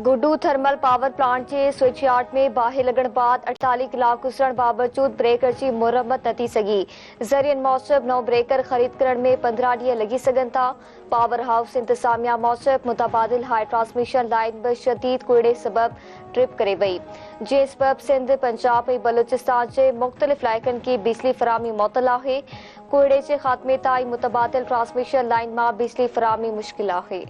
Guddu thermal power plant के switch yard में बाहि लगण बाद 48 कलाक गुज़रण बावजूद ब्रेकर की मुरम्मत न थी सघी। ज़रियन मौसब नओं ब्रेकर ख़रीद करण में 15 ॾींहं लॻी सघनि था। पावर हाउस इंतज़ामिया मौसब मुतबादिल हाई ट्रांसमिशन लाइन बि शदीद कोहीड़े सबब ट्रिप करे वई, जंहिं सबब सिंध, पंजाब ऐं बलूचिस्तान के मुख़्तलिफ़ इलाइक़नि की बिजली फराहमी मुअतल आहे। कोहीड़े के ख़ात्मे ताईं मुतबादिल ट्रांसमिशन लाइन मां बिजली फराहमी मुश्किल आहे।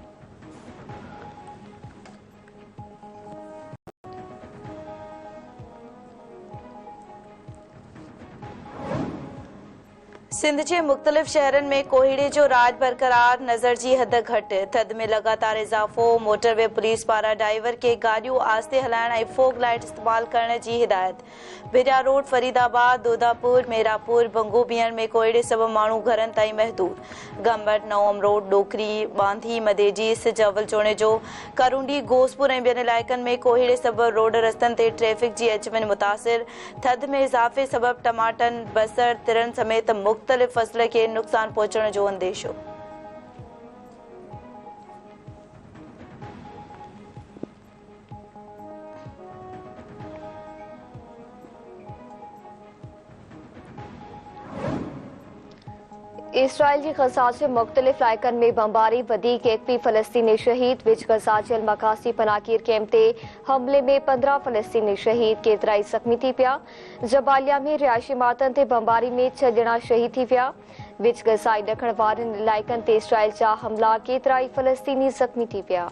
सिंध के मुख्तलिफ शहरन में कोहीड़े जो राज बरकरार, नज़र की हद घट, थद में लगातार इजाफो। मोटरवे पुलिस पारा ड्राइवर के गाड़ियों आस्ते हलाइण ऐं फोग लाइट इस्तेमाल करण की हिदायत। बिरिया रोड, फरीदाबाद, दोदापुर, मेरापुर, बंगो बिहण में कोहीड़े सबब माण्हू घरन ताईं महदूद। गंबट, नवम रोड, डोकरी, बांधी, मदेजी, सिज अवल चोणे जो, करूंडी, गोसपुर ऐं ॿियनि इलाइक़नि में कोहीड़े सबब रोड रस्तनि ते ट्रैफिक की अचवञ मुतासिर। थद में इजाफे सबब टमाटन, बसर, तिरन समेत मुख्तलिफ फसल के नुकसान पहुंचण जो अंदेशो। इसराइल की गजा के मुख्तलिफ इलाइक़नि में बमबारी, वधीक एकवी फ़लस्तीनी शहीद। विच गजा के मकासी पनाकीर कैंप ते हमले में 15 फ़लस्तीनी शहीद, केतराई ज़ख्मी थी पिया। जबालिया में रिहायशी इमारतनि ते बमबारी में 6 ॼणा शहीद थी पिया। विच गजा ऐं ॾखण वारनि इलाइक़नि ते इसराइल जा हमला, केतराई फ़लस्तीनी ज़ख्मी थी पिया।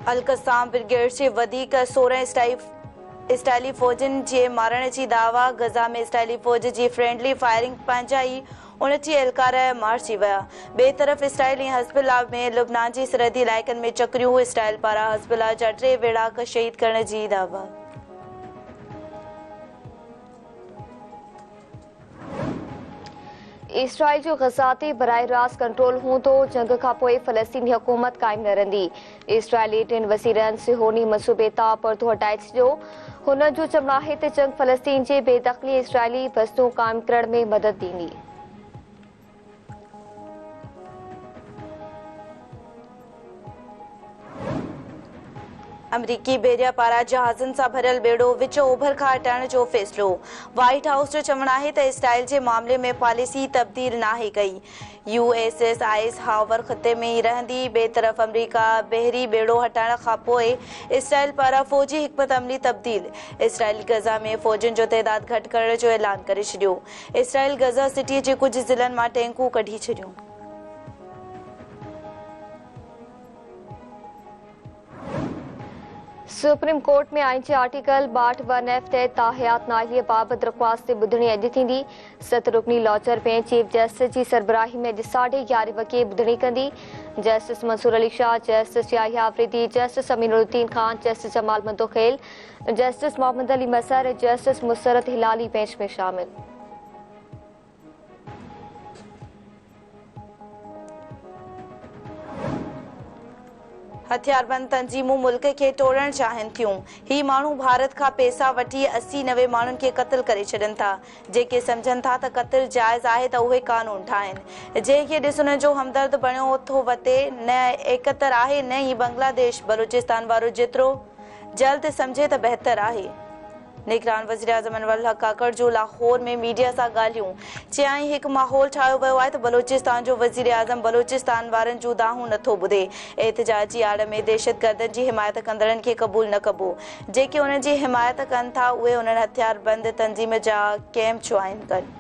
अल-क़स्साम ब्रिगेड से वधीक 16 इस्राइली फ़ौजन के मारण की दावा। गजा में इस्राइली फ़ौज की फ्रेंडली फायरिंग पंहिंजा ई 29 एहलकार मार थी विया। ॿिए तरफ़ इसराइल ऐं हिज़्बुल्लाह में लुबनान जी सरहदी इलाइक़नि में चक्रियूं। इसराइल पारां हिज़्बुल्लाह जा 3 वेढ़ाक शहीद करण की दावा। इसराइल जो गजा ते बराह रास्त कंट्रोल हूंदो, जंग खां पोइ फ़लस्तीनी हुकूमत क़ाइम न रहंदी। इसराइली 3 वज़ीरनि सिहोनी मंसूबे तां परतो हटाए छॾियो। हुननि जो चवणु आहे त जंग फ़लस्तीन जे बेदख़ली इसराइली बस्तूं क़ाइम करण में मदद ॾींदी। अमरीकी बेरिया पारा जहाज़न से भरियल बेड़ो विच ओभर का हटाइण जो फैसलो। व्हाइट हाउस जो चवणु आहे त इसराइल के मामले में पॉलिसी तब्दील नाहे कई। USS आइस हावर ख़िते में ही रहंदी। ॿिए तरफ़ अमरीका बहरी बेड़ो हटाइण खां पोइ इसराइल पारां फ़ौजी हिकमत अमली तब्दील। इसराइल गजा में फ़ौजन जो तइदाद घटि करण जो ऐलान करे छॾियो। इसराइल गजा सिटी के कुछ ज़िलनि मां टैंकूं कढी छॾियूं। सुप्रीम कोर्ट में आइन जे आर्टिकल 62(1) तहत ताहयात नाहिलीअ बाबति दरख़्वास्त ॿुधणी अॼु थींदी। 7 रुकनी लॉचर बेंच चीफ जस्टिस की सरबराही में अॼु 11:30 वॻे ॿुधणी कंदी। Justice Mansoor Ali Shah, justice Yahya Afridi, justice Aminuddin Khan, justice Jamal Mandokhel, justice Mohammad Ali Mazhar ऐं जस्टिस मुसरत हिलाली बेंच में शामिल। हथियारबंद तंजीमूं मुल्क के तोड़ण चाहिन थियूं। ही माण्हू भारत का पैसा वठी 80-90 माण्हुनि के कत्ल करे छॾनि था। जेके समझनि था त कत्ल जायज़ आहे त उहे कानून ठाहिनि। जंहिंखे ॾिसण जो हमदर्द बणियो थो वते, न एकतर आहे न ही बांग्लादेश बलूचिस्तान वारो जेतिरो जल्द समझे त बहितर आहे। निगरान वज़ीर आज़म अनवर हक काकड़ जो लाहौर में मीडिया सां ॻाल्हियूं। चयाईं हिकु माहौल ठाहियो वियो आहे त बलूचिस्तान जो वज़ीर आज़म बलूचिस्तान वारनि जूं दाहूं नथो ॿुधे। एहतजाज जी आड़ में दहशतगर्दनि जी हिमायत कंदड़नि खे क़बूल न कबो। जेके उन्हनि जी हिमायत कनि था उहे उन्हनि हथियारबंद तंज़ीम जा कैम्प ज्वाइन कनि।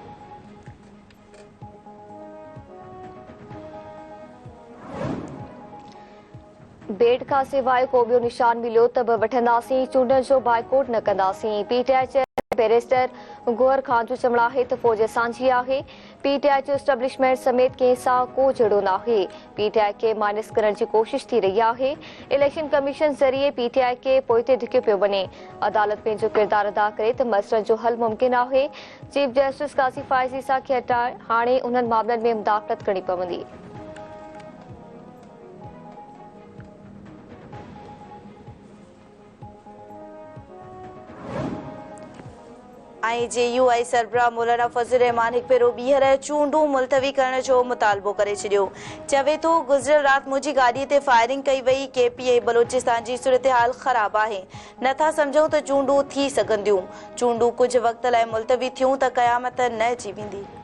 बेड का सिवाय को ॿियो निशान मिलियो त बि वठंदासीं, चूंडनि जो बाइकॉट न कंदासीं। PTI chairman barrister Gohar Khan जो चवणु आहे त फ़ौज असांजी आहे। PTI जो एस्टेब्लिशमेंट समेत कंहिं सां को जहिड़ो न आहे। PTI खे माइनस करण जी कोशिश थी रही आहे। इलेक्शन कमीशन ज़रिए PTI खे पोइते धिकियो पियो वञे। अदालत पंहिंजो किरदारु अदा करे त मसइलनि जो हल मुमकिन आहे। चीफ जस्टिस काज़ी फ़ाइज़ ईसा खे हटाए हाणे उन्हनि मामलनि में मुदाख़लत करणी पवंदी। JUI सरबराह मौलाना फज़ल रहमान हिकु भेरो ॿीहर चूंडूं मुलतवी करण जो मुतालबो करे छॾियो। चवे थो गुज़िरियल राति मुंहिंजी गाॾीअ ते फायरिंग कई वई। KP ऐं बलोचिस्तान जी सूरतहाल ख़राबु आहे। नथा सम्झूं त चूंडूं थी सघंदियूं। चूंडूं कुझु वक़्त लाइ मुलतवी थियूं त क़यामत न अची वेंदी।